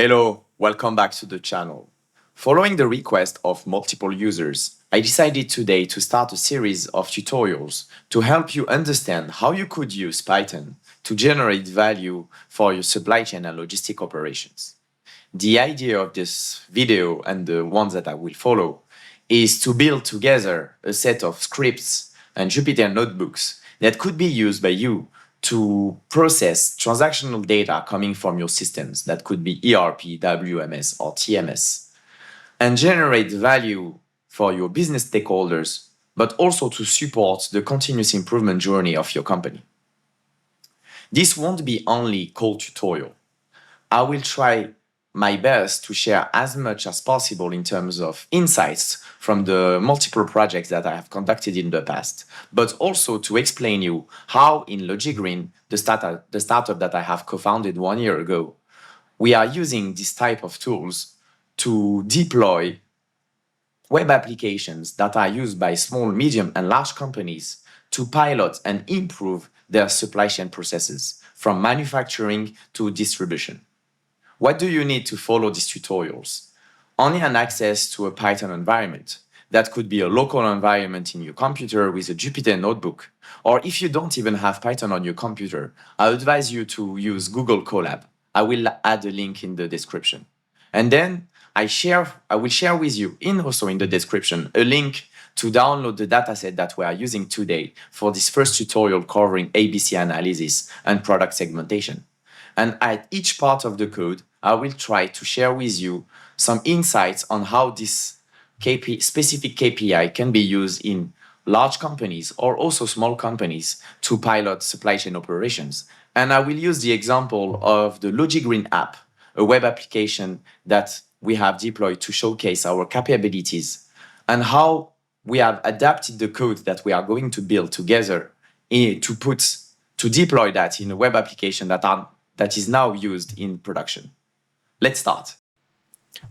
Hello, welcome back to the channel. Following the request of multiple users, I decided today to start a series of tutorials to help you understand how you could use Python to generate value for your supply chain and logistic operations. The idea of this video and the ones that I will follow is to build together a set of scripts and Jupyter notebooks that could be used by you to process transactional data coming from your systems that could be ERP, WMS, or TMS, and generate value for your business stakeholders, but also to support the continuous improvement journey of your company. This won't be only code tutorial. I will try my best to share as much as possible in terms of insights from the multiple projects that I have conducted in the past, but also to explain you how in LogiGreen, the startup that I have co-founded 1 year ago, we are using this type of tools to deploy web applications that are used by small, medium, and large companies to pilot and improve their supply chain processes from manufacturing to distribution. What do you need to follow these tutorials? Only an access to a Python environment. That could be a local environment in your computer with a Jupyter notebook. Or if you don't even have Python on your computer, I advise you to use Google Colab. I will add a link in the description. And then I will share with you also in the description a link to download the dataset that we are using today for this first tutorial covering ABC analysis and product segmentation. And at each part of the code, I will try to share with you some insights on how this specific KPI can be used in large companies or also small companies to pilot supply chain operations. And I will use the example of the LogiGreen App, a web application that we have deployed to showcase our capabilities and how we have adapted the code that we are going to build together to deploy that in a web application that is now used in production. Let's start.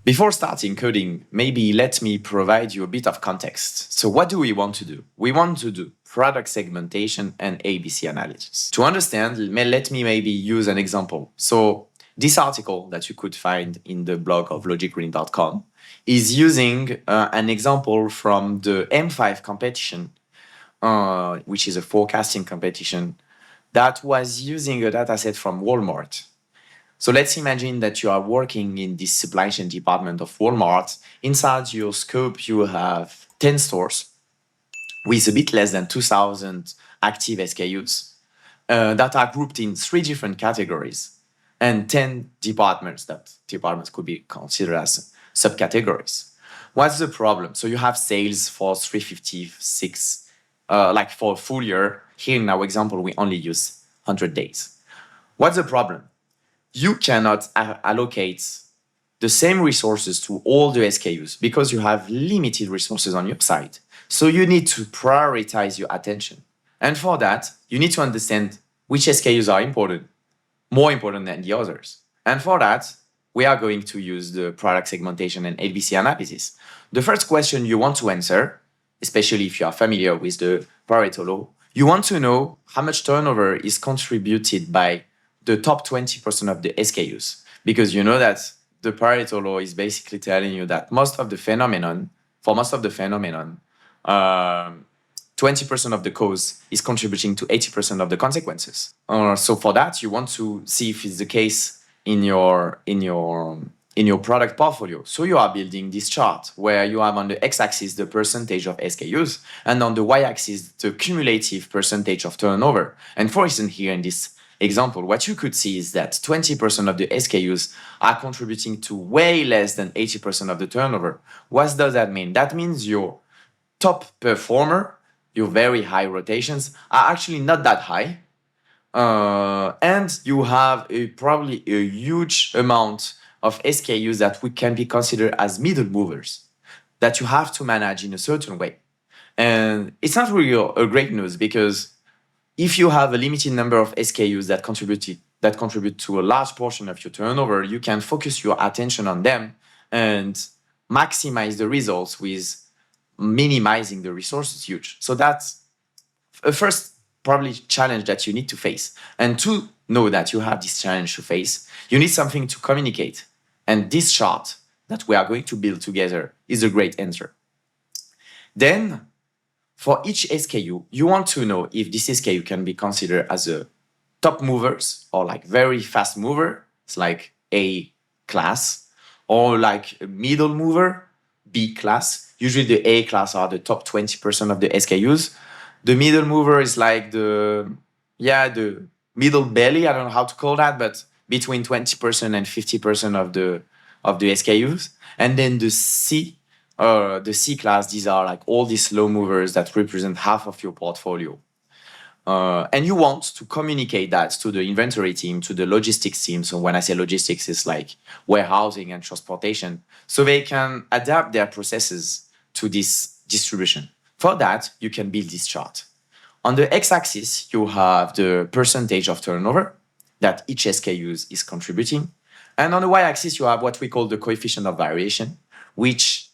Before starting coding, maybe let me provide you a bit of context. So what do we want to do? We want to do product segmentation and ABC analysis. To understand, let me maybe use an example. So this article that you could find in the blog of logigreen.com is using an example from the M5 competition, which is a forecasting competition that was using a dataset from Walmart. So let's imagine that you are working in this supply chain department of Walmart. Inside your scope, you have 10 stores with a bit less than 2,000 active SKUs that are grouped in 3 different categories and 10 departments that departments could be considered as subcategories. What's the problem? So you have sales for 356, like for a full year. Here in our example, we only use 100 days. What's the problem? You cannot allocate the same resources to all the SKUs because you have limited resources on your side. So you need to prioritize your attention. And for that, you need to understand which SKUs are important, more important than the others. And for that, we are going to use the product segmentation and ABC analysis. The first question you want to answer, especially if you are familiar with the Pareto law, you want to know how much turnover is contributed by the top 20% of the SKUs, because you know that the Pareto law is basically telling you that for most of the phenomenon, 20% of the cause is contributing to 80% of the consequences. So for that, you want to see if it's the case in your product portfolio. So you are building this chart where you have on the x-axis the percentage of SKUs and on the y-axis the cumulative percentage of turnover. And for instance, here in this example, what you could see is that 20% of the SKUs are contributing to way less than 80% of the turnover. What does that mean? That means your top performer, your very high rotations, are actually not that high. And you have probably a huge amount of SKUs that can be considered as middle movers that you have to manage in a certain way. And it's not really a great news because if you have a limited number of SKUs that contribute to a large portion of your turnover, you can focus your attention on them and maximize the results with minimizing the resources huge. So that's a first probably challenge that you need to face. And to know that you have this challenge to face, you need something to communicate. And this chart that we are going to build together is a great answer. Then, for each SKU, you want to know if this SKU can be considered as a top movers or like very fast mover. It's like A class, or like a middle mover, B class. Usually the A class are the top 20% of the SKUs. The middle mover is like the middle belly. I don't know how to call that, but between 20% and 50% of the SKUs. And then the C class, these are like all these slow movers that represent half of your portfolio. And you want to communicate that to the inventory team, to the logistics team. So when I say logistics, it's like warehousing and transportation, so they can adapt their processes to this distribution. For that, you can build this chart. On the x-axis, you have the percentage of turnover that each SKU is contributing. And on the y-axis, you have what we call the coefficient of variation, which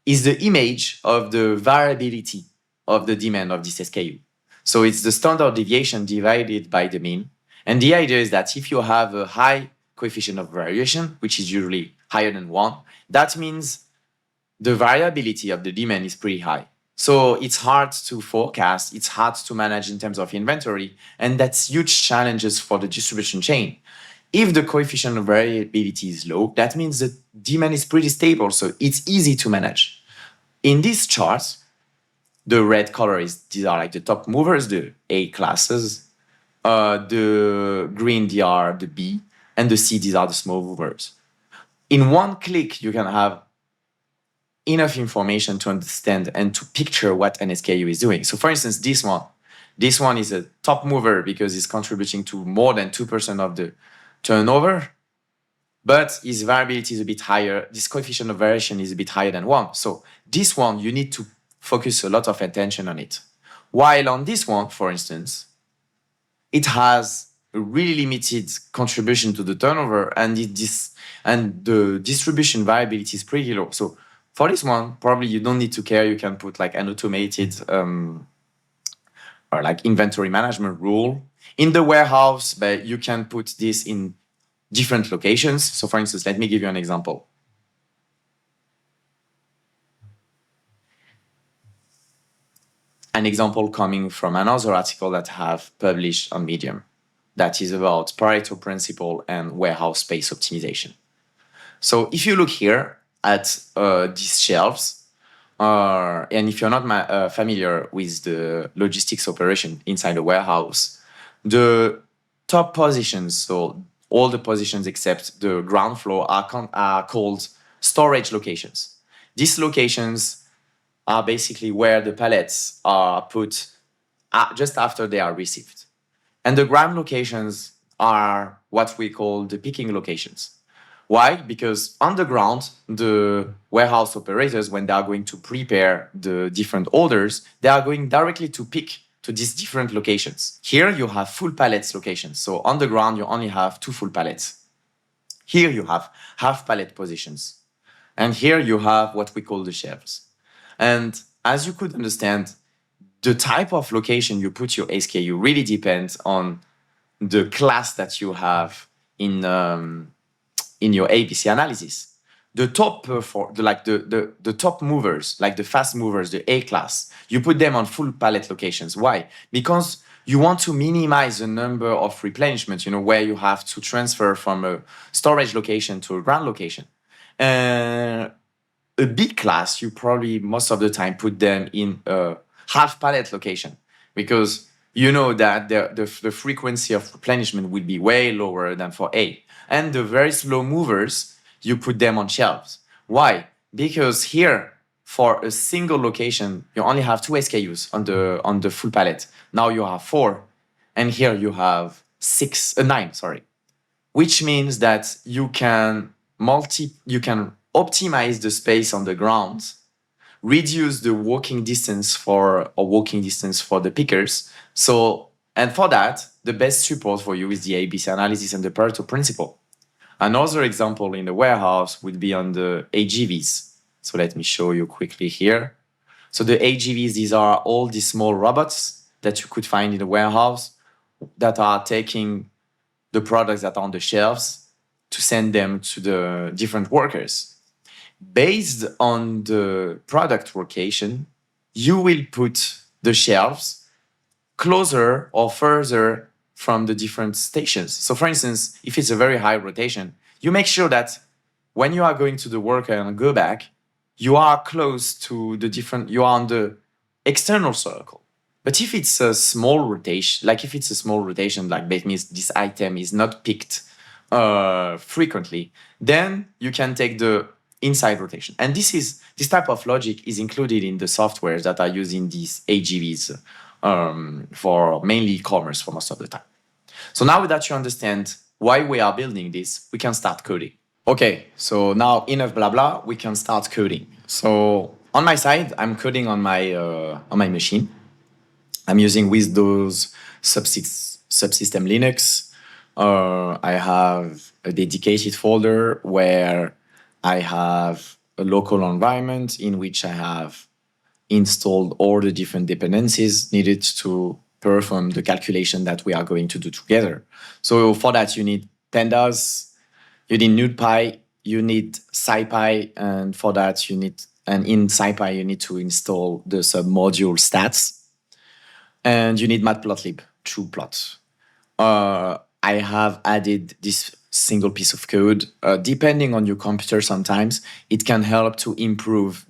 is the image of the variability of the demand of this SKU. So it's the standard deviation divided by the mean. And the idea is that if you have a high coefficient of variation, which is usually higher than 1, that means the variability of the demand is pretty high. So it's hard to forecast, it's hard to manage in terms of inventory, and that's huge challenges for the distribution chain. If the coefficient of variability is low, that means the demand is pretty stable, so it's easy to manage. In this chart, the red color these are like the top movers, the A classes, the green, they are the B, and the C, these are the small movers. In one click, you can have enough information to understand and to picture what an SKU is doing. So for instance, this one is a top mover because it's contributing to more than 2% of the turnover, but its variability is a bit higher. This coefficient of variation is a bit higher than 1. So this one, you need to focus a lot of attention on it. While on this one, for instance, it has a really limited contribution to the turnover, and the distribution variability is pretty low. So for this one, probably you don't need to care. You can put like an automated or like inventory management rule in the warehouse, but you can put this in different locations. So for instance, let me give you an example. An example coming from another article that I have published on Medium that is about Pareto principle and warehouse space optimization. So if you look here at these shelves, and if you're not familiar with the logistics operation inside the warehouse, the top positions, so all the positions except the ground floor are called storage locations. These locations are basically where the pallets are put just after they are received. And the ground locations are what we call the picking locations. Why? Because on the ground, the warehouse operators, when they are going to prepare the different orders, they are going directly to pick to these different locations. Here you have full pallets locations. So on the ground, you only have 2 full pallets. Here you have half pallet positions. And here you have what we call the shelves. And as you could understand, the type of location you put your SKU really depends on the class that you have in your ABC analysis. The top the top movers, like the fast movers, the A class, you put them on full pallet locations. Why? Because you want to minimize the number of replenishments, where you have to transfer from a storage location to a ground location. A big class, you probably most of the time put them in a half pallet location because you know that the frequency of replenishment would be way lower than for A. And the very slow movers, you put them on shelves. Why? Because here, for a single location, you only have 2 SKUs on the full pallet. Now you have 4, and here you have 9, which means that you can optimize the space on the ground, reduce the walking distance for the pickers. And for that, the best support for you is the ABC analysis and the Pareto principle. Another example in the warehouse would be on the AGVs. So let me show you quickly here. So the AGVs, these are all these small robots that you could find in the warehouse that are taking the products that are on the shelves to send them to the different workers. Based on the product location, you will put the shelves closer or further from the different stations. So for instance, if it's a very high rotation, you make sure that when you are going to the worker and go back, you are close to the different, you are on the external circle. But if it's a small rotation, like that means this item is not picked frequently, then you can take the inside rotation. And this type of logic is included in the softwares that are using these AGVs for mainly e-commerce for most of the time. So now that you understand why we are building this, we can start coding. Okay, so now enough blah blah, we can start coding. So on my side, I'm coding on my machine. I'm using Windows subsystem Linux. I have a dedicated folder where I have a local environment in which I have installed all the different dependencies needed to perform the calculation that we are going to do together. So for that, you need pandas, you need NumPy, you need SciPy, and for that and in SciPy you need to install the submodule stats, and you need matplotlib to plot. I have added this single piece of code. Depending on your computer, sometimes it can help to improve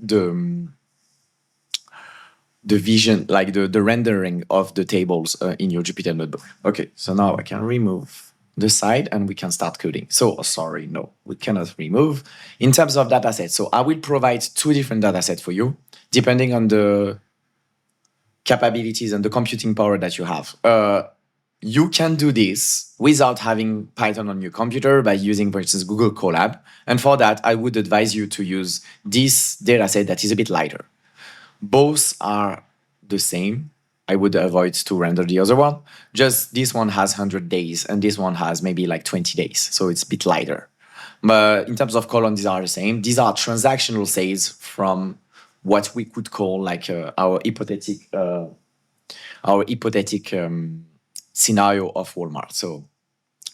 the vision, like the rendering of the tables in your Jupyter notebook. Okay, so now I can remove the side and we can start coding. So, sorry, no, we cannot remove. In terms of datasets, so I will provide two different datasets for you, depending on the capabilities and the computing power that you have. You can do this without having Python on your computer by using, for instance, Google Colab. And for that, I would advise you to use this dataset that is a bit lighter. Both are the same. I would avoid to render the other one. Just this one has 100 days and this one has maybe like 20 days. So it's a bit lighter. But in terms of column, these are the same. These are transactional sales from what we could call like our hypothetic scenario of Walmart. So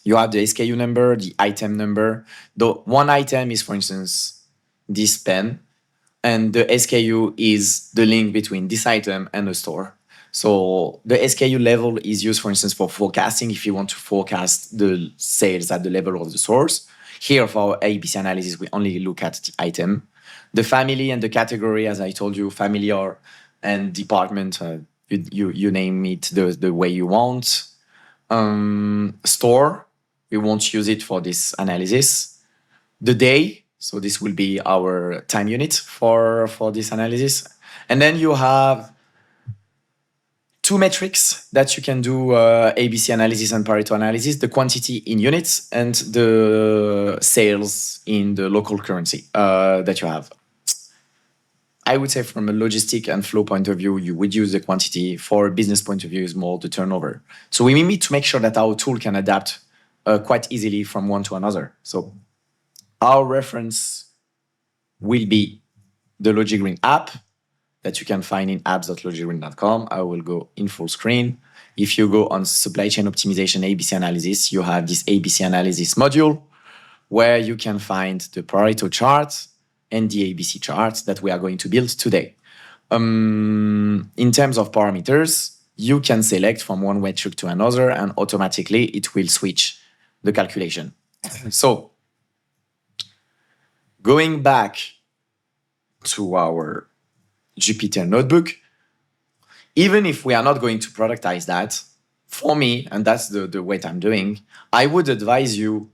you have the SKU number, the item number. The one item is, for instance, this pen, and the SKU is the link between this item and the store. So the SKU level is used, for instance, for forecasting if you want to forecast the sales at the level of the source. Here for our ABC analysis, we only look at the item. The family and the category, as I told you, family and department, you name it the way you want. Store, we won't use it for this analysis. The day, so this will be our time unit for this analysis. And then you have two metrics that you can do ABC analysis and Pareto analysis, the quantity in units and the sales in the local currency that you have. I would say from a logistic and flow point of view, you would use the quantity. For a business point of view, is more the turnover. So we need to make sure that our tool can adapt quite easily from one to another. So our reference will be the LogiGreen app that you can find in apps.logigreen.com. I will go in full screen. If you go on supply chain optimization ABC analysis, you have this ABC analysis module where you can find the Pareto chart and the ABC charts that we are going to build today. In terms of parameters, you can select from one metric to another and automatically it will switch the calculation. So going back to our Jupyter notebook, even if we are not going to productize that, for me, and that's the way I'm doing, I would advise you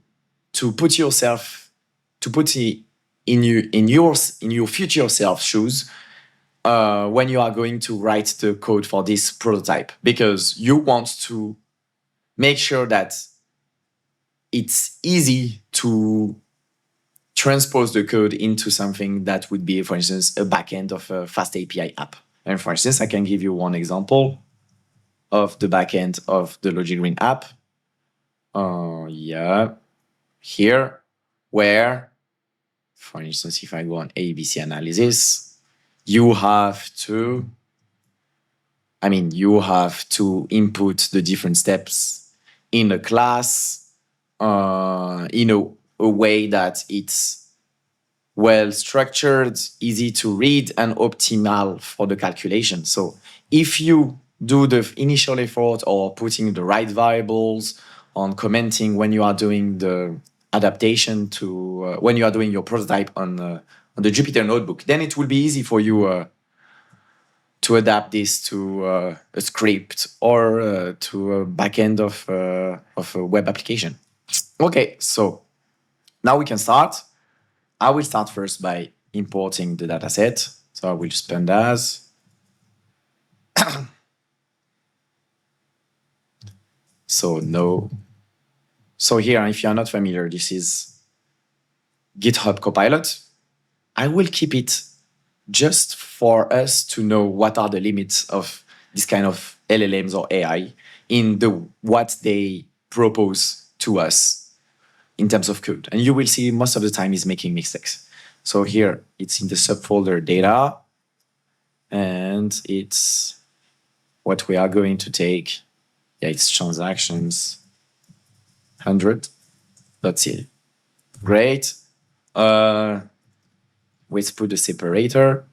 to put in your future self shoes when you are going to write the code for this prototype, because you want to make sure that it's easy to transpose the code into something that would be, for instance, a backend of a fast API app. And for instance, I can give you one example of the backend of the LogiGreen app. Here, where, for instance, if I go on ABC analysis, you have to input the different steps in a class, a way that it's well structured, easy to read, and optimal for the calculation. So if you do the initial effort or putting the right variables on commenting when you are doing the adaptation to when you are doing your prototype on the Jupyter notebook, then it will be easy for you to adapt this to a script or to a backend of a web application. Okay, so now we can start. I will start first by importing the dataset. So I will just pandas. So no. So here, if you are not familiar, this is GitHub Copilot. I will keep it just for us to know what are the limits of this kind of LLMs or AI in what they propose to us in terms of code. And you will see most of the time is making mistakes. So here it's in the subfolder data, and it's what we are going to take. Yeah, it's transactions 100. That's it. Great. Let's put the separator,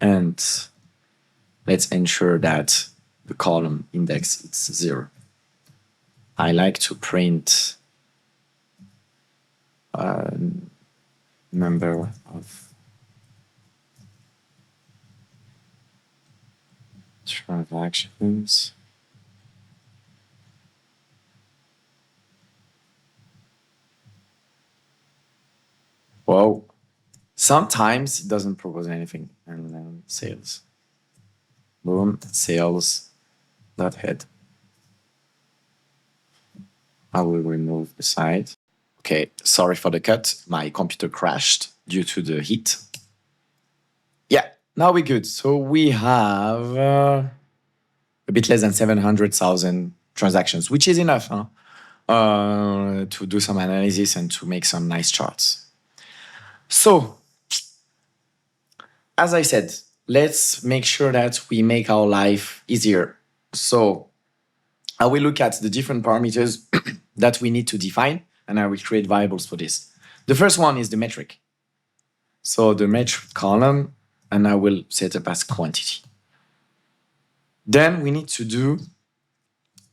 and let's ensure that the column index is 0. I like to print number of transactions. Well, sometimes it doesn't propose anything. And then sales. Boom, sales dot head. I will remove the side. Okay, sorry for the cut. My computer crashed due to the heat. Yeah, now we're good. So we have a bit less than 700,000 transactions, which is enough to do some analysis and to make some nice charts. So, as I said, let's make sure that we make our life easier. So, I will look at the different parameters that we need to define, and I will create variables for this. The first one is the metric. So the metric column, and I will set up as quantity. Then we need to do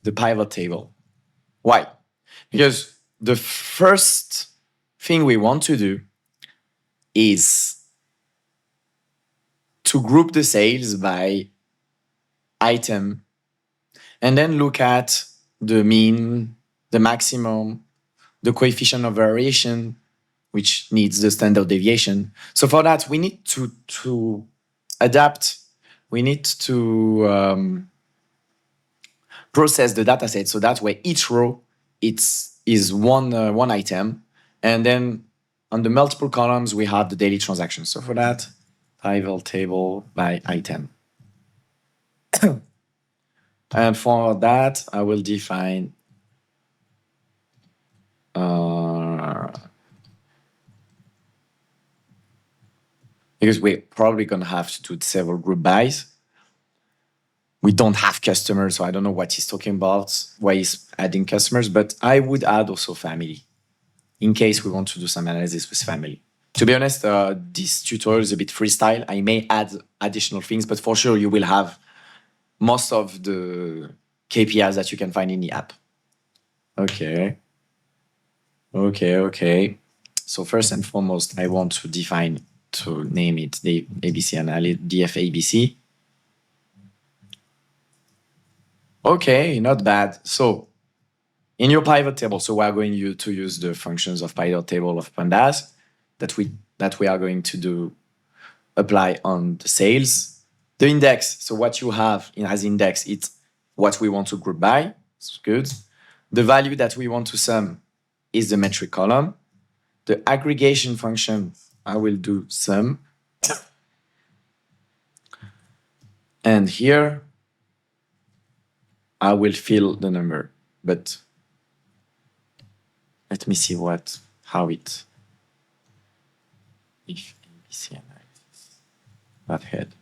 the pivot table. Why? Because the first thing we want to do is to group the sales by item, and then look at the mean, the maximum, the coefficient of variation, which needs the standard deviation. So for that, we need to adapt. We need to process the dataset so that way each row is one item, and then on the multiple columns we have the daily transactions. So for that, pivot table by item. And for that, I will define because we're probably going to have to do several group buys. We don't have customers, so I don't know what he's talking about, why he's adding customers, but I would add also family in case we want to do some analysis with family. To be honest, this tutorial is a bit freestyle. I may add additional things, but for sure you will have most of the KPIs that you can find in the app. Okay. So first and foremost, I want to name it the ABC analysis, DFABC. Okay, not bad. So in your pivot table, so we are going to use the functions of pivot table of pandas that we are going to apply on the sales. The index, so what you have as index, it's what we want to group by. It's good. The value that we want to sum is the metric column. The aggregation function, I will do sum. And here, I will fill the number, but let me see how it, if ABC analysis, that head.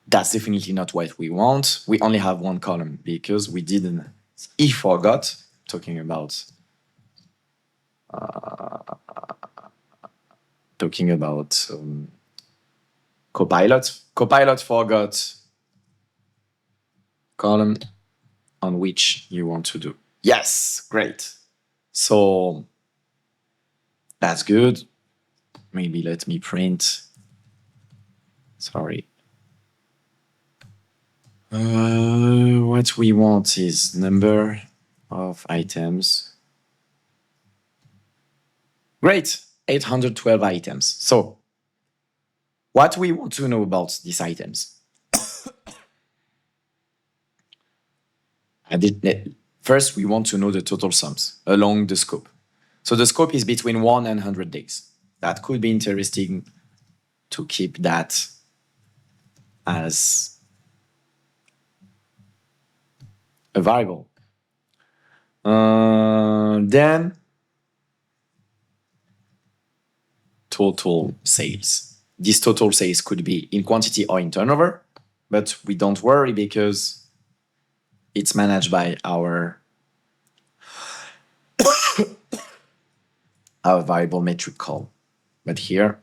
That's definitely not what we want. We only have one column because he forgot talking about Copilot. Copilot forgot column on which you want to do. Yes, great. So that's good. Maybe let me print. Sorry. What we want is number of items. Great, 812 items. So what we want to know about these items? First, we want to know the total sums along the scope. So the scope is between 1 and 100 days. That could be interesting to keep that as a variable. Then total sales. This total sales could be in quantity or in turnover, but we don't worry because it's managed by our variable metric call. But here,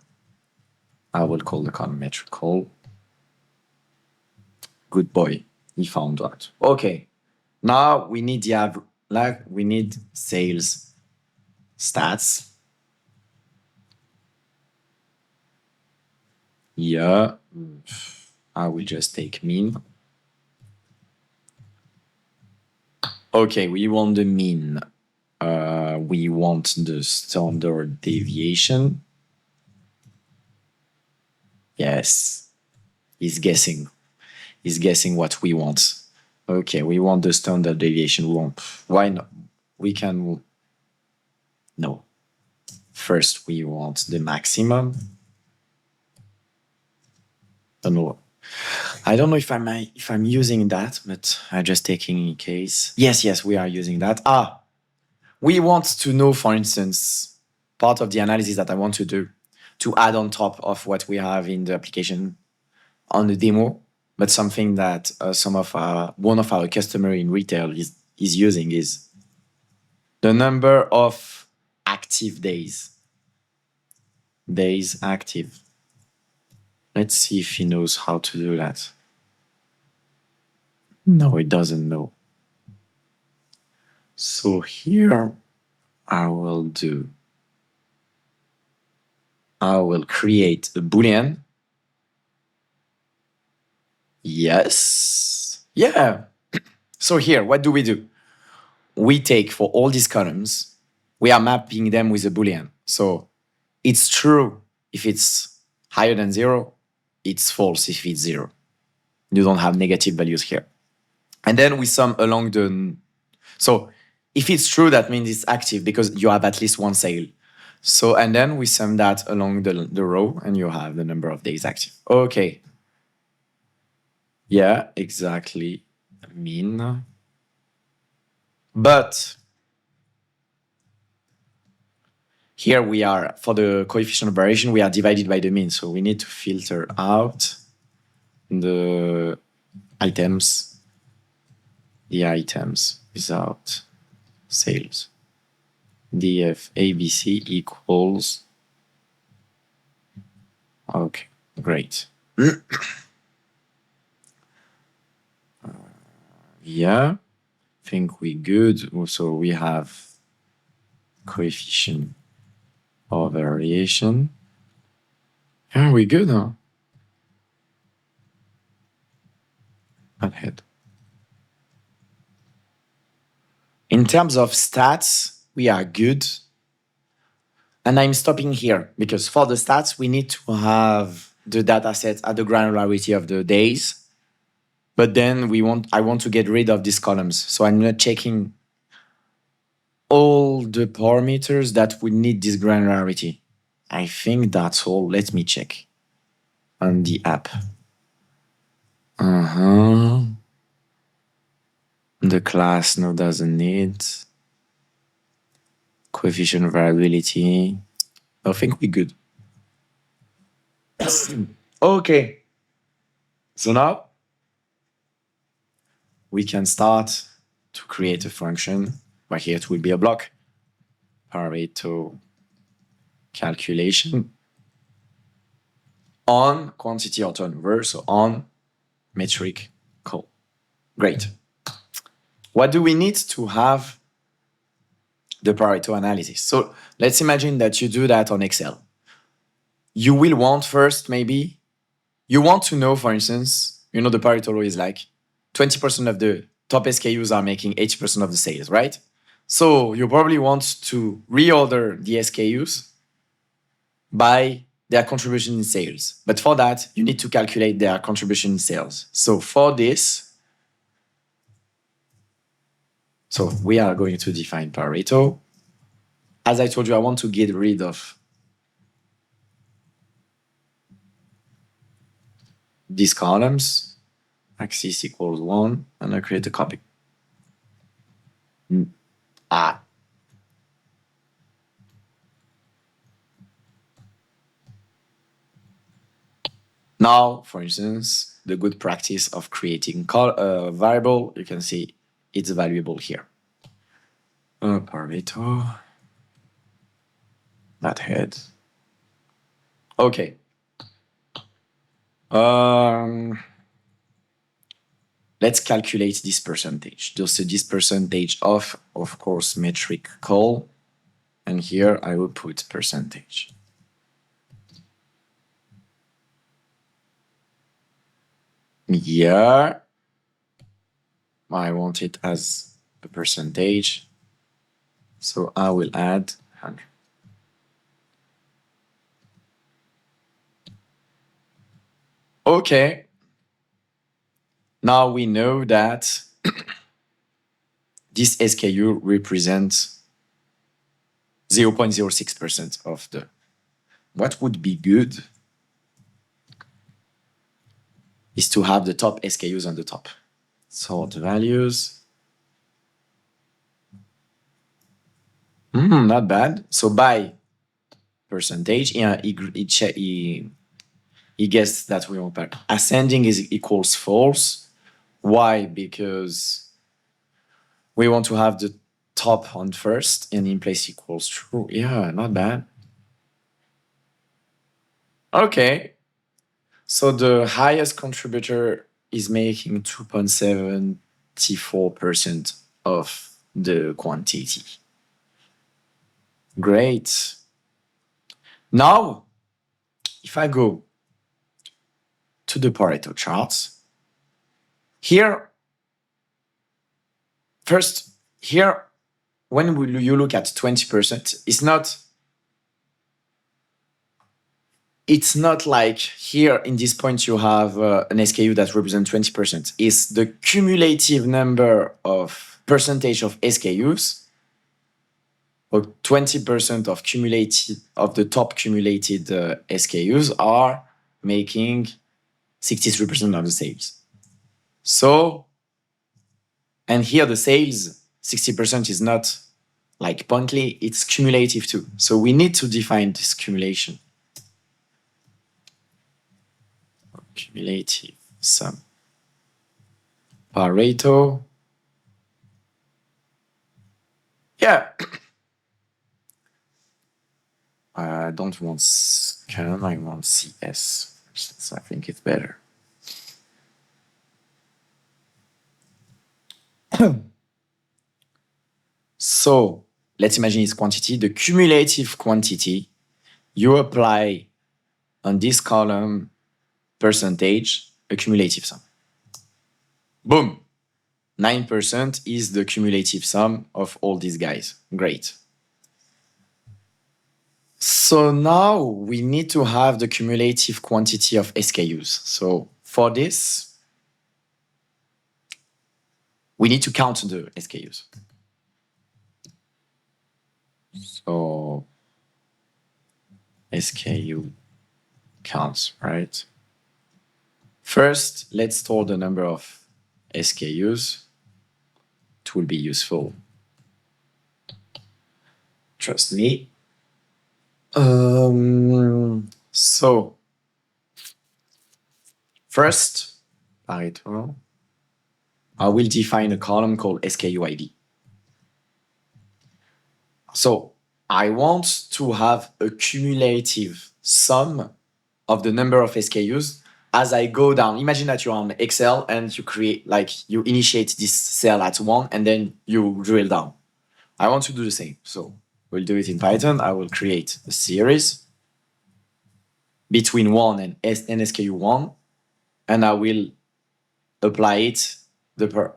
I will call the column metric call. Good boy, he found that. Okay, now we need we need sales stats. Yeah, I will just take mean. Okay, we want the mean. We want the standard deviation. Yes, he's guessing. He's guessing what we want. Okay, we want the standard deviation. Why not? We can. No. First, we want the maximum. I don't know if I'm using that, but I'm just taking in case. Yes, we are using that. We want to know, for instance, part of the analysis that I want to do to add on top of what we have in the application on the demo, but something that one of our customer in retail is using is the number of active days. Days active. Let's see if he knows how to do that. No, he doesn't know. So here I will create a Boolean. Yes. Yeah. So here, what do? We take for all these columns, we are mapping them with a Boolean. So it's true if it's higher than 0, it's false if it's 0. You don't have negative values here. And then we sum along so if it's true, that means it's active because you have at least one sale. So, and then we sum that along the row and you have the number of days active. Okay. Yeah, exactly. Mean. But here we are, for the coefficient of variation, we are divided by the mean. So we need to filter out the items without sales. df ABC equals. Okay, great. Yeah, I think we good. Also, we have coefficient of variation. Yeah, we good, huh? Ahead. In terms of stats, we are good. And I'm stopping here because for the stats, we need to have the data set at the granularity of the days. But then I want to get rid of these columns. So I'm not checking all the parameters that would need this granularity. I think that's all. Let me check on the app. The class doesn't need. Coefficient of variability. I think we're good. Okay. So now we can start to create a function Right here, it will be a block. Pareto calculation on quantity or turnover, so on metric call. Great. What do we need to have the Pareto analysis? So let's imagine that you do that on Excel. You will want first, maybe, you want to know, for instance, you know, the Pareto law is like 20% of the top SKUs are making 80% of the sales, right? So you probably want to reorder the SKUs by their contribution in sales. But for that, you need to calculate their contribution in sales. So for this, so we are going to define Pareto. As I told you, I want to get rid of these columns. Axis equals 1, and I create a copy. Now, for instance, the good practice of creating variable, you can see it's valuable here. Pareto, that head. Okay. Let's calculate this percentage. Just this percentage of course, metric call. And here I will put percentage. Here, I want it as a percentage. So I will add 100. Okay. Now we know that this SKU represents 0.06% of the. What would be good is to have the top SKUs on the top. Sort values. Not bad. So by percentage, he guessed that we want ascending is equals false. Why? Because we want to have the top on first and in place equals true. Yeah, not bad. Okay. So the highest contributor is making 2.74% of the quantity. Great. Now, if I go to the Pareto charts, here, first, here, when you look at 20%, it's not like here in this point you have an SKU that represents 20%. It's the cumulative number of percentage of SKUs, or 20% of cumulated of the top cumulated SKUs are making 63% of the sales. So, and here the sales 60% is not like pointly, it's cumulative too. So we need to define this cumulation. Cumulative sum. Pareto. Yeah. I don't want scan, I want CS. So I think it's better. So let's imagine it's quantity. The cumulative quantity you apply on this column percentage, a cumulative sum. Boom. 9% is the cumulative sum of all these guys. Great. So now we need to have the cumulative quantity of SKUs. So for this, we need to count the SKUs. So SKU counts, right? First, let's store the number of SKUs. It will be useful. Trust me. So first, Pareto, I will define a column called SKU ID. So I want to have a cumulative sum of the number of SKUs as I go down. Imagine that you're on Excel and you create, like, you initiate this cell at 1 and then you drill down. I want to do the same. So we'll do it in Python. I will create a series between 1 and SKU 1, and I will apply it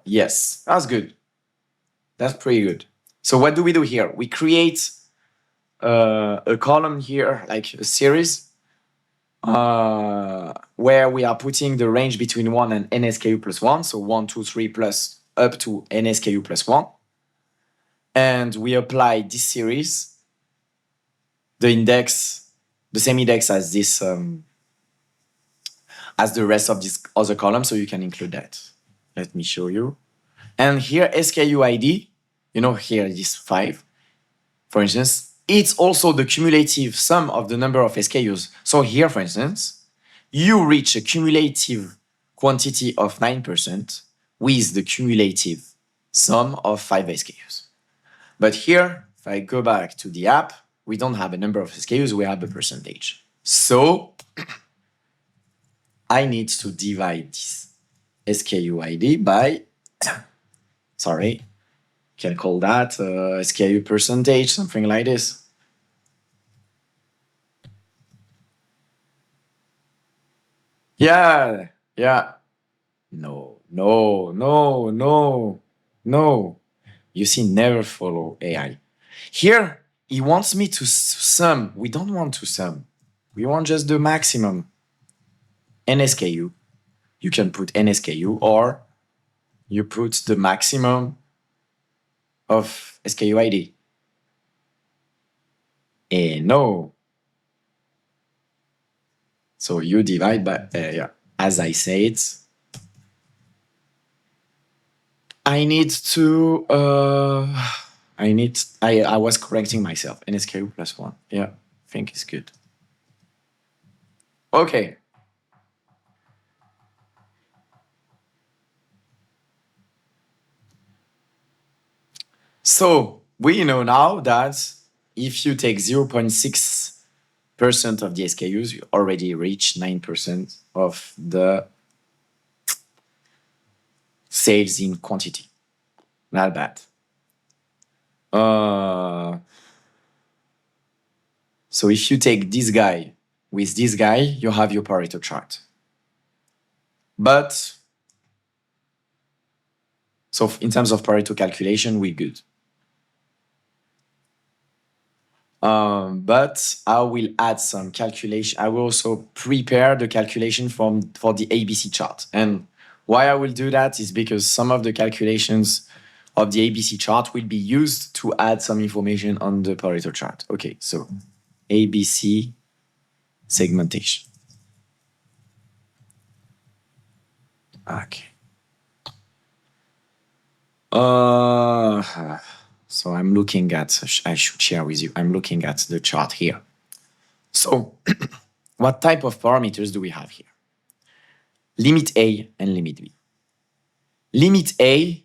yes, that's good. That's pretty good. So what do we do here? We create a column here, like a series, where we are putting the range between 1 and n SKU plus 1. So 1, 2, 3 plus up to n SKU plus 1. And we apply this series, the index, the same index as this, as the rest of this other column. So you can include that. Let me show you. And here, SKU ID, here it is 5, for instance. It's also the cumulative sum of the number of SKUs. So here, for instance, you reach a cumulative quantity of 9% with the cumulative sum of 5 SKUs. But here, if I go back to the app, we don't have a number of SKUs, we have a percentage. So I need to divide this SKU ID by, sorry, can call that SKU percentage, something like this. Yeah. No. You see, never follow AI. Here, he wants me to sum. We don't want to sum. We want just the maximum. N SKU. You can put N SKU, or you put the maximum of SKU ID. No. So you divide by, as I said, I need to, I was correcting myself. N SKU plus 1. Yeah, I think it's good. Okay. So we know now that if you take 0.6% of the SKUs, you already reach 9% of the sales in quantity. Not bad. So if you take this guy with this guy, you have your Pareto chart. But, so in terms of Pareto calculation, we're good. But I will add some calculation. I will also prepare the calculation for the ABC chart. And why I will do that is because some of the calculations of the ABC chart will be used to add some information on the Pareto chart. Okay, so ABC segmentation. Okay. So I'm looking at, I should share with you, I'm looking at the chart here. So what type of parameters do we have here? Limit A and limit B. Limit A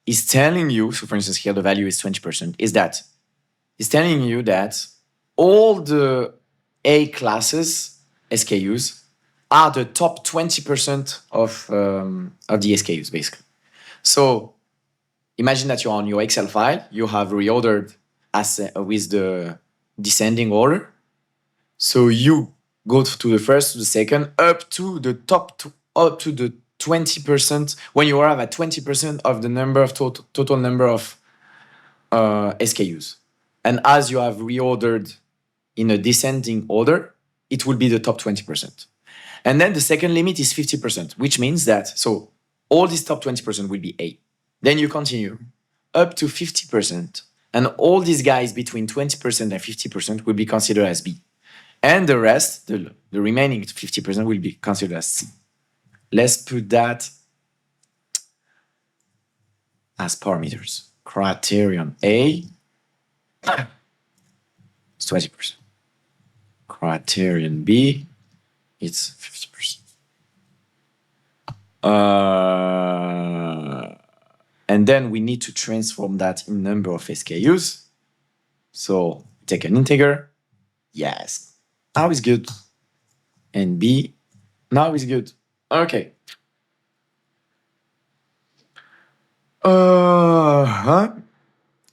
is telling you, so for instance, here the value is 20%, it's telling you that all the A classes, SKUs, are the top 20% of the SKUs, basically. So imagine that you're on your Excel file, you have reordered with the descending order. So you go to the first, to the second, up to the top, up to the 20%, when you arrive at 20% of the number of total number of SKUs. And as you have reordered in a descending order, it will be the top 20%. And then the second limit is 50%, which means that, so all these top 20% will be A. Then you continue up to 50%, and all these guys between 20% and 50% will be considered as B. And the rest, the remaining 50% will be considered as C. Let's put that as parameters. Criterion A is 20%. Criterion B, it's 50%. And then we need to transform that in number of SKUs. So take an integer. Yes. Now is good. And B, now is good. Okay. Uh-huh.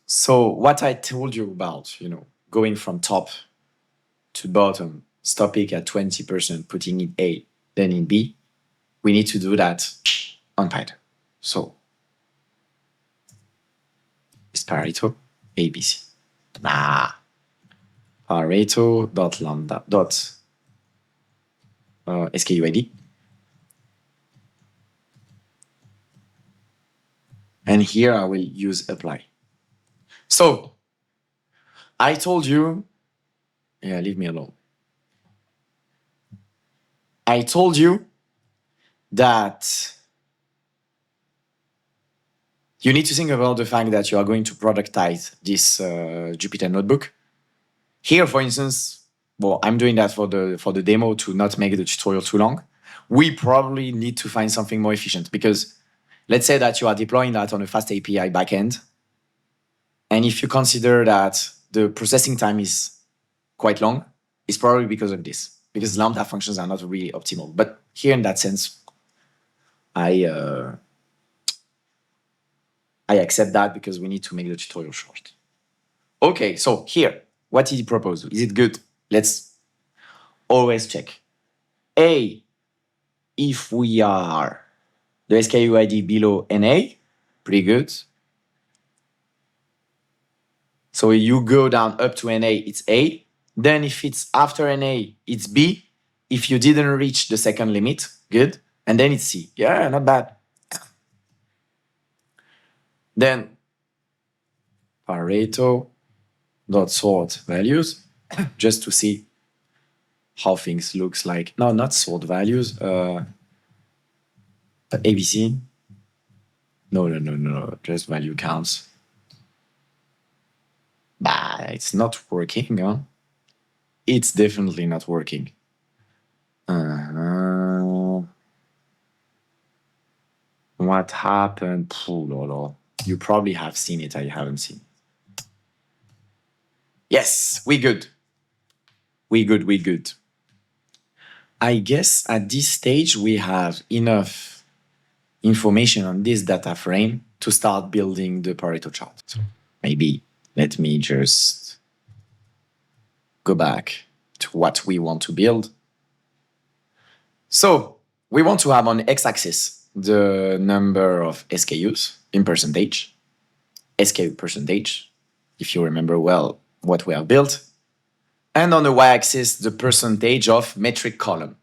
So what I told you about, going from top to bottom, stopping at 20%, putting in A, then in B, we need to do that on Python. So it's Pareto ABC. Pareto dot lambda dot SKUID. And here I will use apply. So I told you, leave me alone. I told you that you need to think about the fact that you are going to productize this Jupyter notebook. Here, for instance, well, I'm doing that for the demo to not make the tutorial too long. We probably need to find something more efficient because let's say that you are deploying that on a fast API backend. And if you consider that the processing time is quite long, it's probably because of this, because Lambda functions are not really optimal. But here in that sense, I accept that because we need to make the tutorial short. Okay, so here, what did he propose? Is it good? Let's always check. A, if we are the SKUID below NA, pretty good. So you go down up to NA, it's A. Then if it's after NA, it's B. If you didn't reach the second limit, good. And then it's C. Yeah, not bad. Then Pareto dot sort values, just to see how things looks like. No, not sort values. ABC. No. Just value counts. Bah, it's not working, huh? It's definitely not working. What happened? You probably have seen it. I haven't seen. Yes, we good. We good. I guess at this stage we have enough information on this data frame to start building the Pareto chart. So maybe let me just go back to what we want to build. So we want to have on x-axis the number of SKUs in percentage, SKU percentage, if you remember well what we have built. And on the y-axis, the percentage of metric column.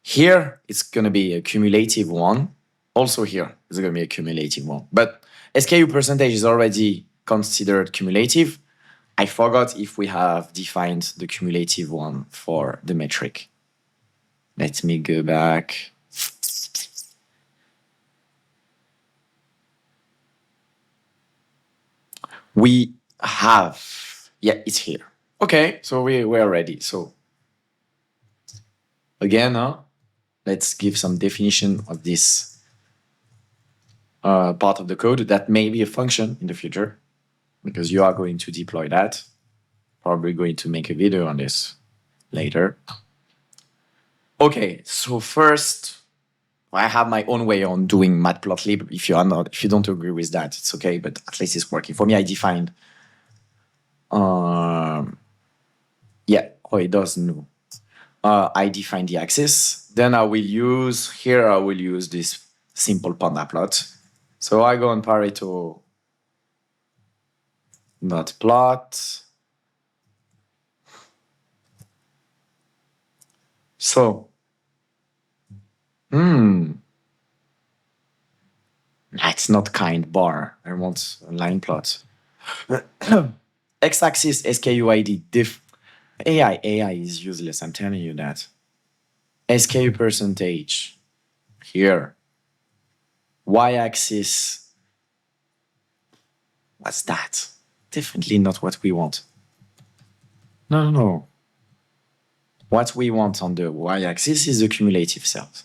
Here, it's going to be a cumulative one. Also here, it's going to be a cumulative one. But SKU percentage is already considered cumulative. I forgot if we have defined the cumulative one for the metric. Let me go back. We have, it's here. Okay, so we're ready. So again, let's give some definition of this part of the code that may be a function in the future, because you are going to deploy that. Probably going to make a video on this later. Okay, so first, I have my own way on doing matplotlib. If you don't agree with that, it's okay, but at least it's working. For me, I defined, it does know. I define the axis. Then I will use this simple panda plot. So I go on Pareto dot plot. So, it's not kind bar. I want a line plot. X-axis SKUID diff. AI is useless. I'm telling you that. SKU percentage here. Y-axis. What's that? Definitely not what we want. No. What we want on the y-axis is the cumulative cells.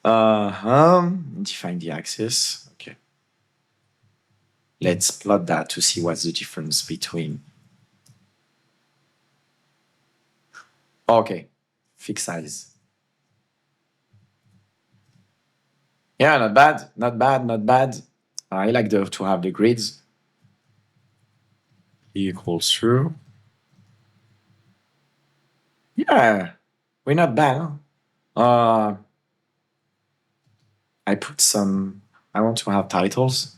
Define the axis. Okay. Let's plot that to see what's the difference between. Okay, fixed size. Yeah, not bad, not bad, not bad. I like to have the grids. Equals true. Yeah, we're not bad. Huh? I put some. I want to have titles.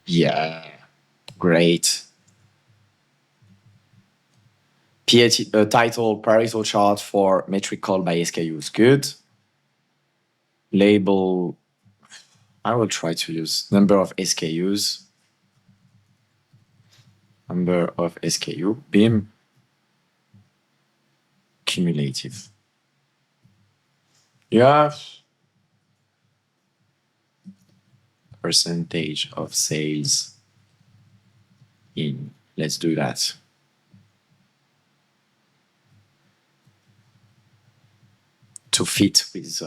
Yeah, great. Title Pareto chart for metric called by SKUs. Good. Label. I will try to use number of SKUs. Number of SKU. BIM. Cumulative. Yeah. Percentage of sales in. Let's do that. To fit with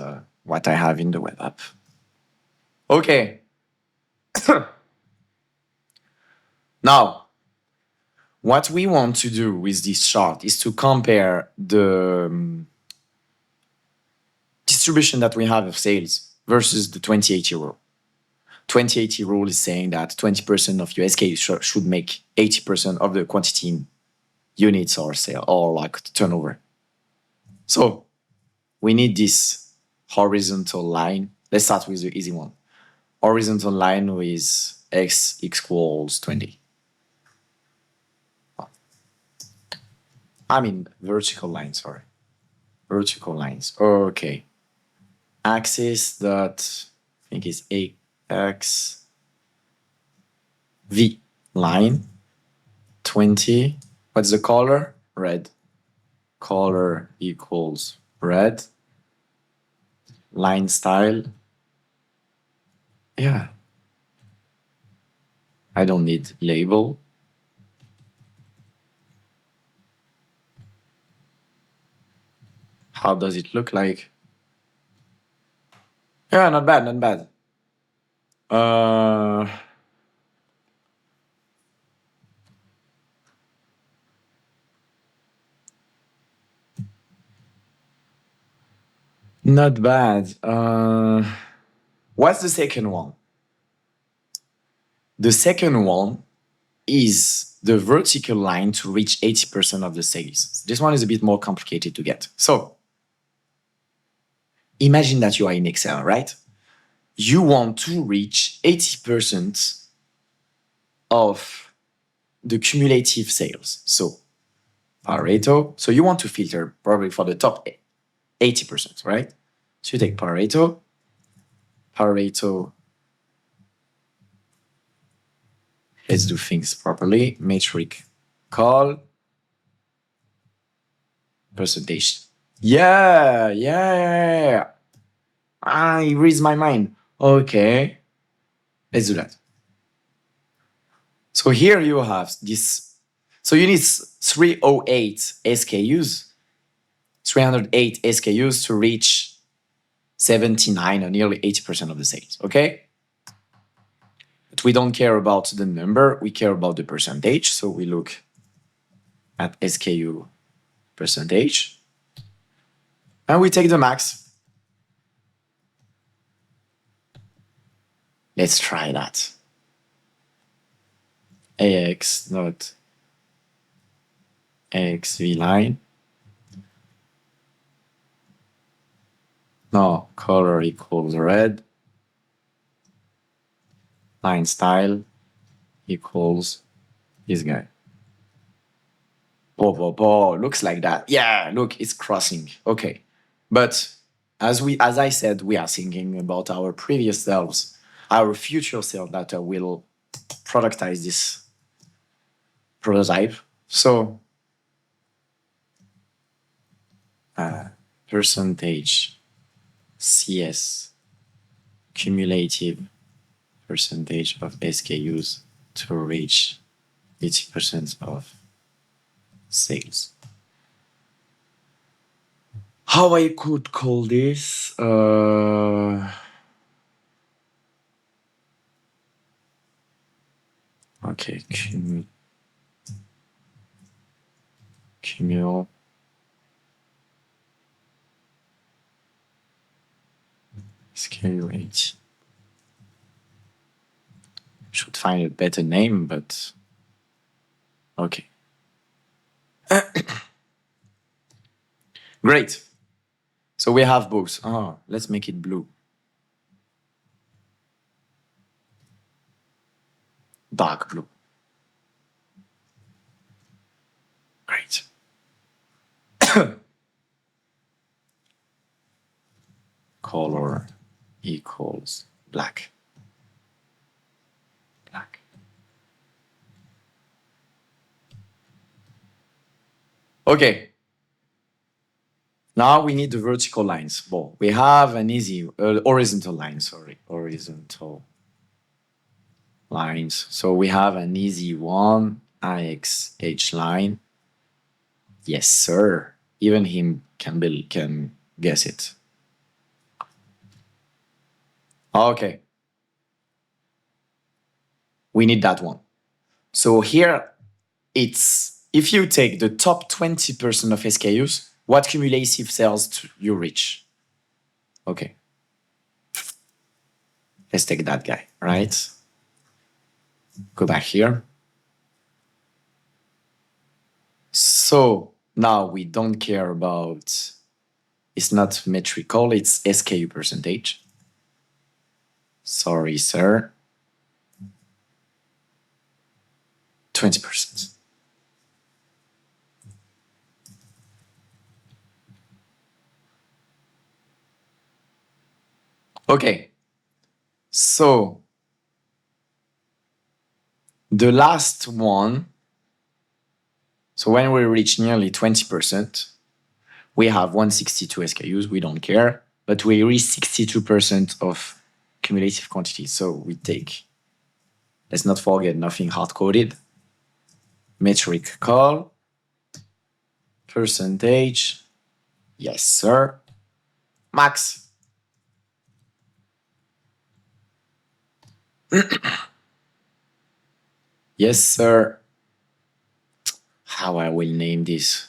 what I have in the web app. Okay. Now, what we want to do with this chart is to compare the distribution that we have of sales versus the 2080 rule. 2080 rule is saying that 20% of your SKUs should make 80% of the quantity in units or sale or like turnover. So we need this horizontal line. Let's start with the easy one. Horizontal line with x equals 20. I mean vertical line, sorry. Vertical lines. Okay. Axis that I think is AX V line 20. What's the color? Red. Color equals red. Line style. Yeah. I don't need label. How does it look like? Yeah, not bad, not bad. Not bad. What's the second one? The second one is the vertical line to reach 80% of the sales. This one is a bit more complicated to get. So imagine that you are in Excel, right? You want to reach 80% of the cumulative sales. So Pareto. So you want to filter probably for the top 80%, right? So you take Pareto. Let's do things properly. Metric call. Percentage. Yeah. I raised my mind. Okay. Let's do that. So here you have this. So you need 308 SKUs, 308 SKUs to reach 79 or nearly 80% of the sales. Okay. But we don't care about the number. We care about the percentage. So we look at SKU percentage. And we take the max. Let's try that. AX dot XV line. No, color equals red. Line style equals this guy. Looks like that. Yeah, look, it's crossing. Okay. But as I said, we are thinking about our previous selves, our future self that will productize this prototype. So percentage CS cumulative percentage of SKUs to reach 80% of sales. How I could call this? Okay, cumul. SKU 80. Should find a better name, but okay. Great. So we have both. Oh, let's make it blue. Dark blue. Great. Color equals black. Black. Okay. Now we need the vertical lines. Well, we have an easy horizontal line, sorry. Horizontal lines. So we have an easy one, IXH line. Yes, sir. Even him can guess it. Okay. We need that one. So here it's if you take the top 20% of SKUs, what cumulative sales you reach? Okay. Let's take that guy, right? Go back here. So now we don't care about, it's not metrical, it's SKU percentage. Sorry, sir. 20%. Okay. So the last one, so when we reach nearly 20%, we have 162 SKUs, we don't care, but we reach 62% of cumulative quantity. So we take, let's not forget, nothing hard-coded. Metric call, percentage, yes, sir. Max. Yes, sir. How I will name this?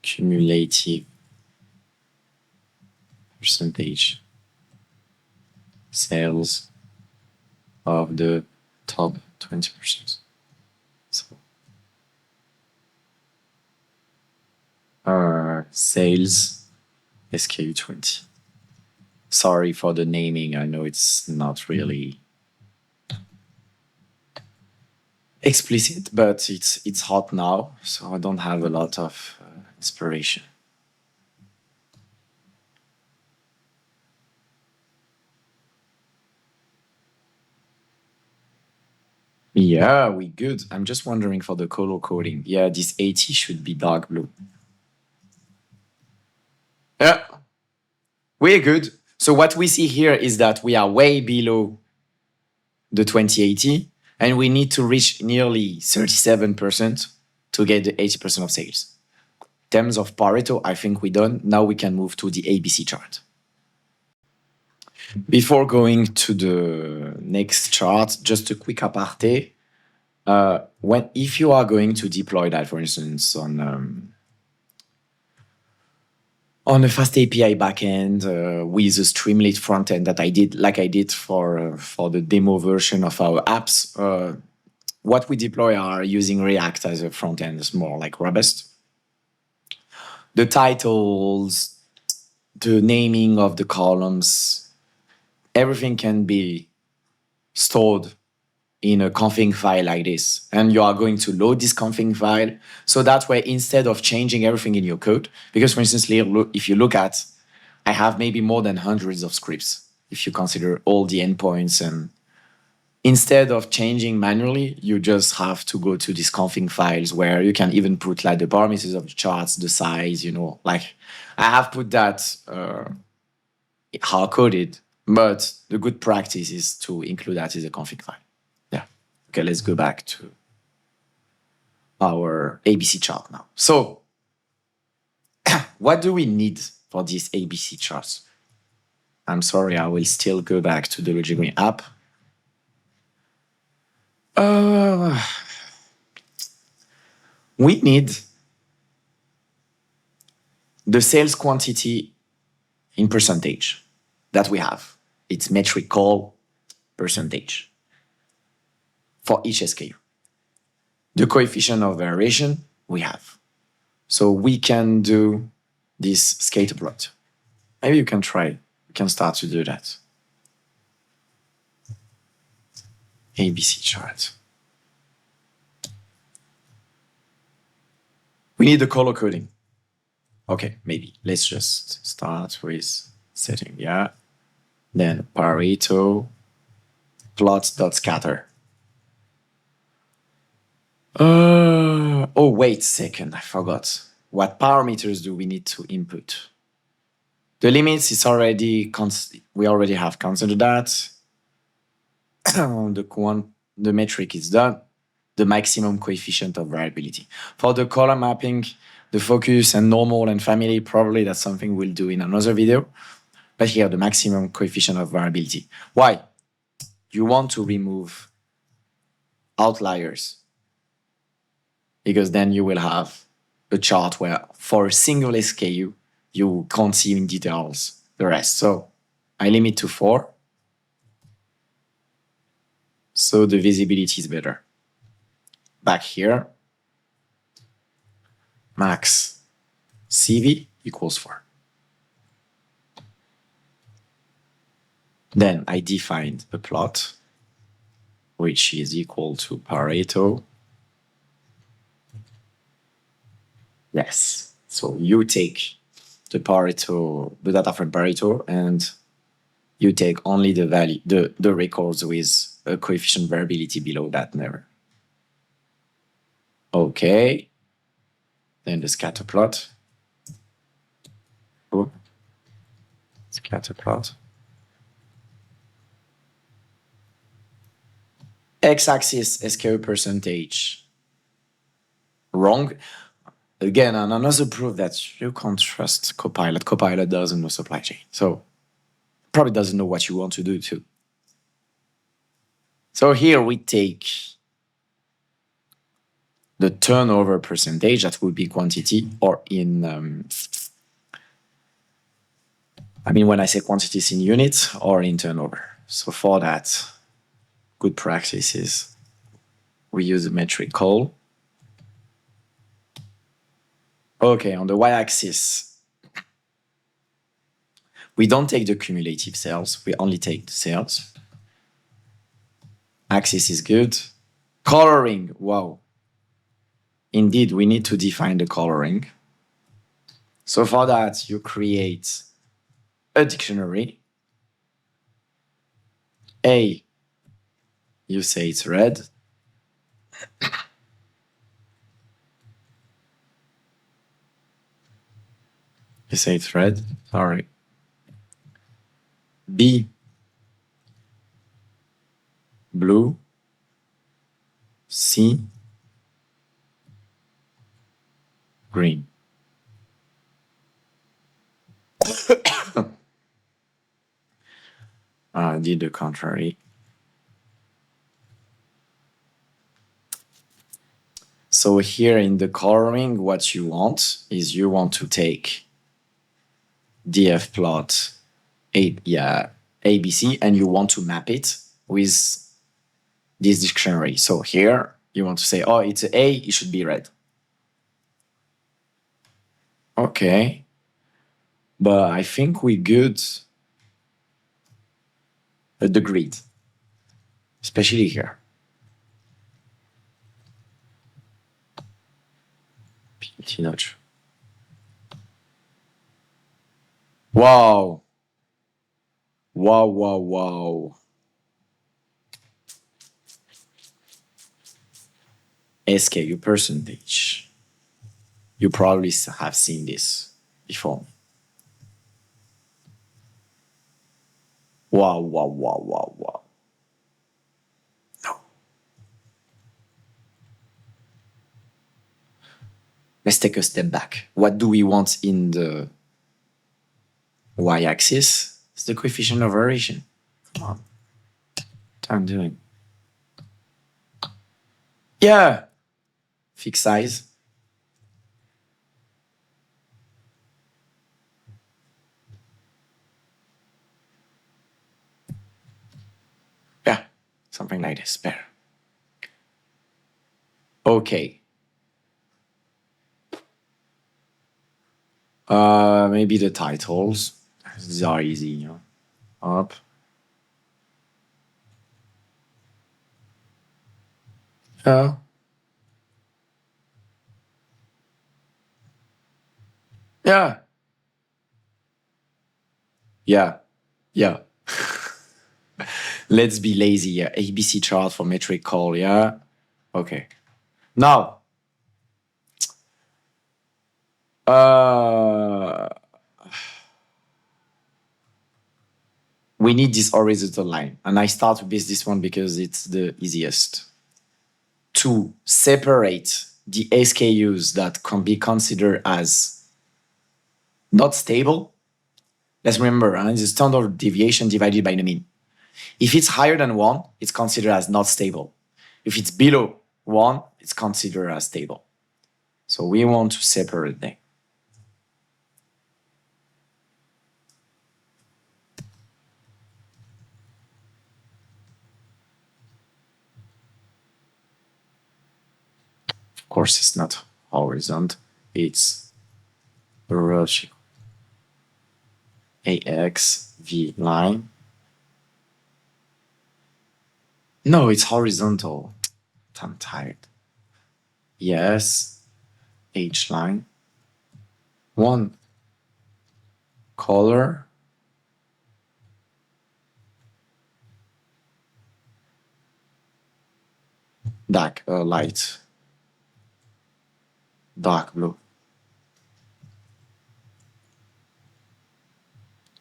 Cumulative percentage sales of the top 20%. So, sales SKU 20. Sorry for the naming. I know it's not really explicit, but it's hot now, so I don't have a lot of inspiration. Yeah, we good. I'm just wondering for the color coding. Yeah, this 80 should be dark blue. Yeah, we're good. So what we see here is that we are way below the 2080, and we need to reach nearly 37% to get the 80% of sales. In terms of Pareto, I think we're done. Now we can move to the ABC chart. Before going to the next chart, just a quick aparté. If you are going to deploy that, for instance, on a fast API backend with a Streamlit frontend that I did for the demo version of our apps, what we deploy are using React as a frontend. It's more like robust. The titles, the naming of the columns, everything can be stored in a config file like this. And you are going to load this config file. So that way, instead of changing everything in your code, because for instance, if you look at, I have maybe more than hundreds of scripts, if you consider all the endpoints. And instead of changing manually, you just have to go to these config files where you can even put like the parameters of the charts, the size, like I have put that hard-coded, but the good practice is to include that as a config file. Yeah. Okay, let's go back to our ABC chart now. So what do we need for this ABC chart? I'm sorry, I will still go back to the LogiGreen app. We need the sales quantity in percentage that we have. It's metric call percentage for each SKU. The coefficient of variation we have. So we can do this scatter plot. Maybe you can try. You can start to do that. ABC chart. We need the color coding. Okay, maybe. Let's just start with setting, yeah. Then Pareto plots.scatter. Oh, wait a second, I forgot. What parameters do we need to input? The limits is already, we already have considered that. The metric is done. The maximum coefficient of variability. For the color mapping, the focus and normal and family, probably that's something we'll do in another video. But here, the maximum coefficient of variability. Why? You want to remove outliers, because then you will have a chart where for a single SKU, you can't see in details the rest. So I limit to 4. So the visibility is better. Back here, max CV equals 4. Then I defined a plot, which is equal to Pareto. Yes. So you take the Pareto, the data from Pareto, and you take only the value, the records with a coefficient variability below that number. Okay. Then the scatter plot. Oh. Scatter plot. X-axis SKU percentage. Wrong. Again, another proof that you can't trust Copilot. Copilot doesn't know supply chain. So probably doesn't know what you want to do too. So here we take the turnover percentage, that would be quantity, or in, when I say quantities in units or in turnover. So for that, good practice is we use a metric call. Okay, on the y-axis, we don't take the cumulative sales, we only take the sales. Axis is good. Coloring, wow. Indeed, we need to define the coloring. So for that, you create a dictionary. A, you say it's red. You say it's red, sorry. B, blue. C, green. I did the contrary. So here in the coloring, what you want is you want to take df plot ABC, and you want to map it with this dictionary. So here you want to say, oh, it's an A, it should be red. Okay. But I think we good at the grid, especially here. Notch. Wow. Wow, wow, wow. SKU percentage. You probably have seen this before. Wow, wow, wow, wow, wow. No. Let's take a step back. What do we want in the y-axis? It's the coefficient of variation. Come on. What I'm doing. Yeah. Fixed size. Yeah. Something like this. Better. Okay. Maybe the titles. These are easy, you know. Up. Yeah. Yeah. Yeah. Yeah. Let's be lazy. Yeah. ABC chart for metric call. Yeah. Okay. Now, we need this horizontal line. And I start with this one because it's the easiest. To separate the SKUs that can be considered as not stable, let's remember, it's the standard deviation divided by the mean. If it's higher than 1, it's considered as not stable. If it's below 1, it's considered as stable. So we want to separate them. Of course, it's not horizontal, it's vertical. AX, V line. No, it's horizontal. I'm tired. Yes, H line. One color. Dark, light. Dark blue.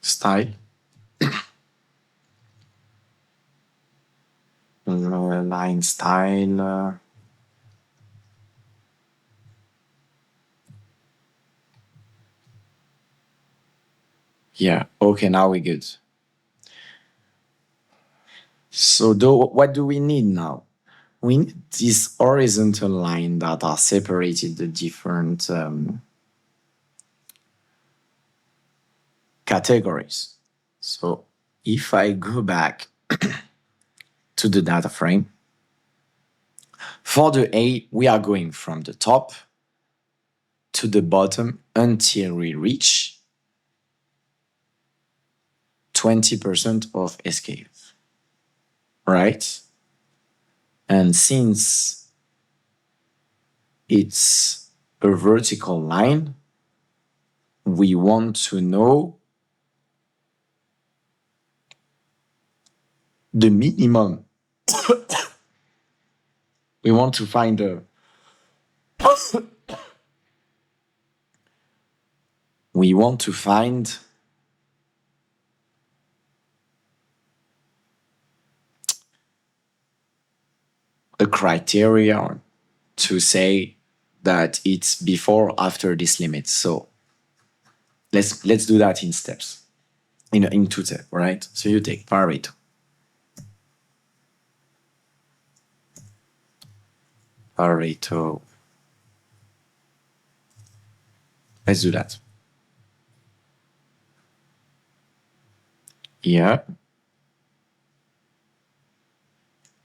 Style. Line style. Yeah, okay, now we're good. So what do we need now? We need this horizontal line that are separated the different categories. So if I go back to the data frame, for the A, we are going from the top to the bottom until we reach 20% of SKUs, right? And since it's a vertical line, we want to know the minimum. We want to find the we want to find a criteria to say that it's before or after this limit. So let's do that in steps, in two steps, right? So you take Pareto. Pareto. Let's do that. Yeah.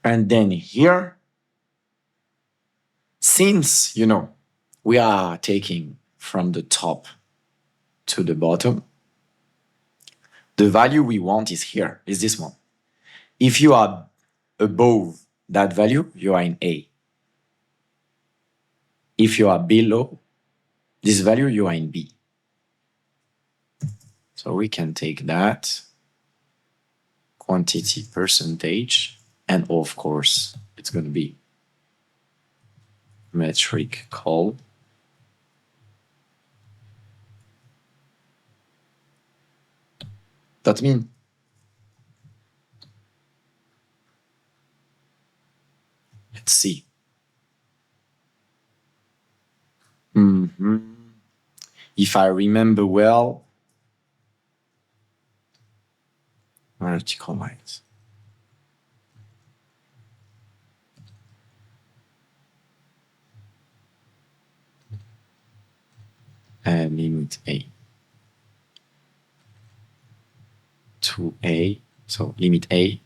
And then here, since, we are taking from the top to the bottom, the value we want is here, is this one. If you are above that value, you are in A. If you are below this value, you are in B. So we can take that quantity percentage, and of course, it's going to be metric call. That means let's see. if I remember well, vertical lines. And limit A to A. So limit A.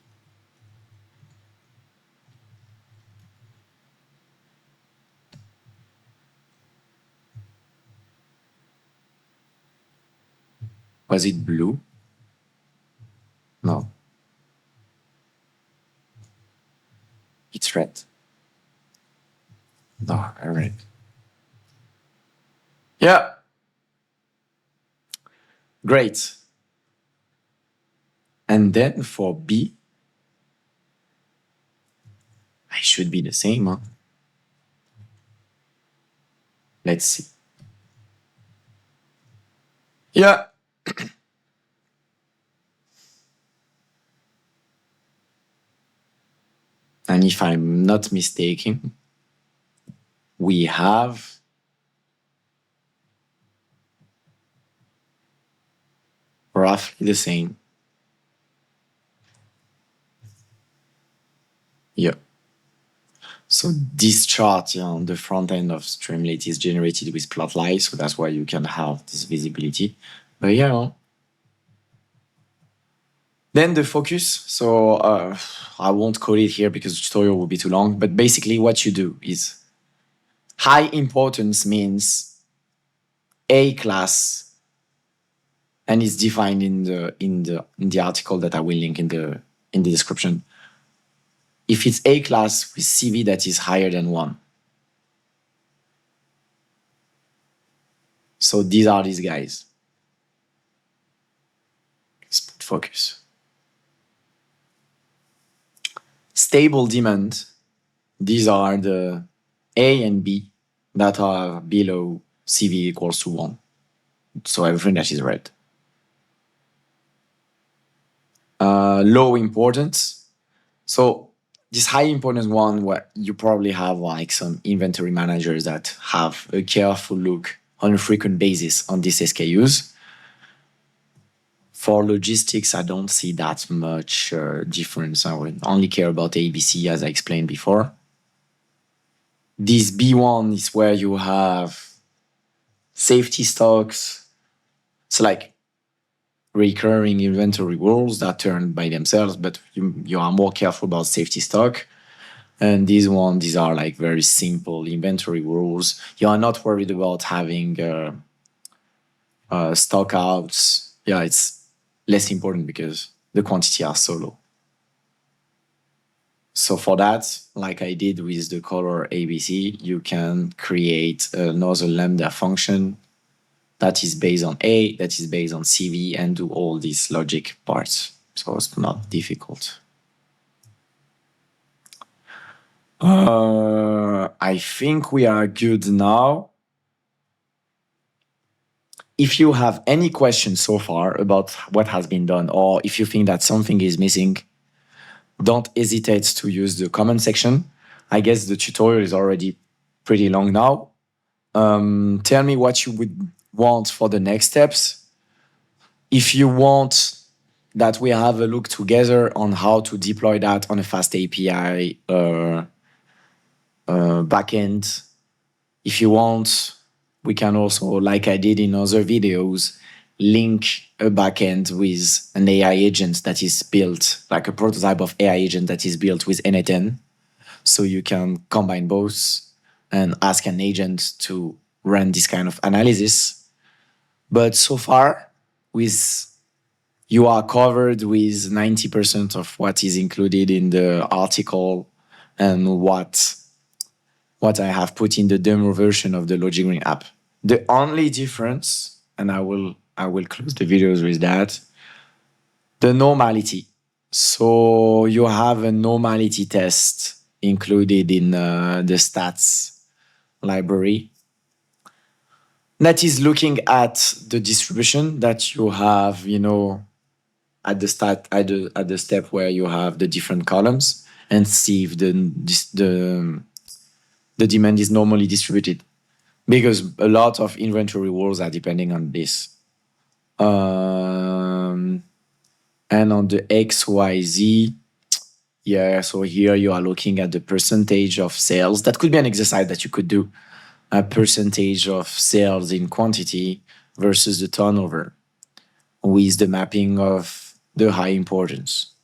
Was it blue? No. It's red. No, red. Yeah. Great. And then for B, I should be the same, huh? Let's see. Yeah. And if I'm not mistaken, we have roughly the same. Yeah. So this chart on the front end of Streamlit is generated with Plotly, so that's why you can have this visibility. But yeah. Then the focus. So I won't code it here because the tutorial will be too long. But basically, what you do is high importance means A class, and it's defined in the article that I will link in the description. If it's A class with CV that is higher than 1. So these are these guys. Let's put focus. Stable demand. These are the A and B that are below CV equals to 1. So everything that is red. Low importance. So this high importance one, where you probably have like some inventory managers that have a careful look on a frequent basis on these SKUs. For logistics, I don't see that much difference. I would only care about ABC, as I explained before. This B1 is where you have safety stocks. It's like recurring inventory rules that turn by themselves, but you are more careful about safety stock. And these are like very simple inventory rules. You are not worried about having stock outs. Yeah, it's less important because the quantity are so low. So for that, like I did with the color ABC, you can create another lambda function that is based on A, that is based on CV, and do all these logic parts. So it's not difficult. I think we are good now. If you have any questions so far about what has been done, or if you think that something is missing, don't hesitate to use the comment section. I guess the tutorial is already pretty long now. Tell me what you would want for the next steps. If you want that we have a look together on how to deploy that on a fast API backend, if you want, we can also, like I did in other videos, link a backend with an AI agent that is built, like a prototype of AI agent that is built with n8n. So you can combine both and ask an agent to run this kind of analysis. But so far, you are covered with 90% of what is included in the article and what I have put in the demo version of the LogiGreen app. The only difference, and I will close the videos with that, the normality. So you have a normality test included in the stats library that is looking at the distribution that you have, at the step where you have the different columns, and see if the demand is normally distributed. because a lot of inventory rules are depending on this. And on the XYZ, yeah, so here you are looking at the percentage of sales. That could be an exercise that you could do. A percentage of sales in quantity versus the turnover with the mapping of the high importance.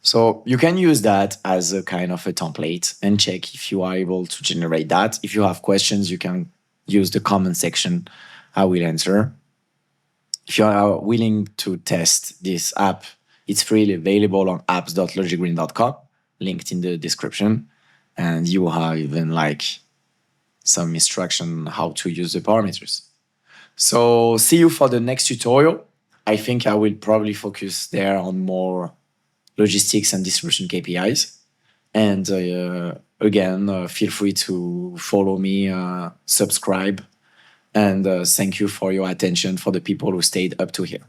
So you can use that as a kind of a template and check if you are able to generate that. If you have questions, you can use the comment section. I will answer. If you are willing to test this app, it's freely available on apps.logicgreen.com, linked in the description. And you have even like some instruction on how to use the parameters. So see you for the next tutorial. I think I will probably focus there on more logistics and distribution KPIs. And again, feel free to follow me, subscribe, and thank you for your attention for the people who stayed up to here.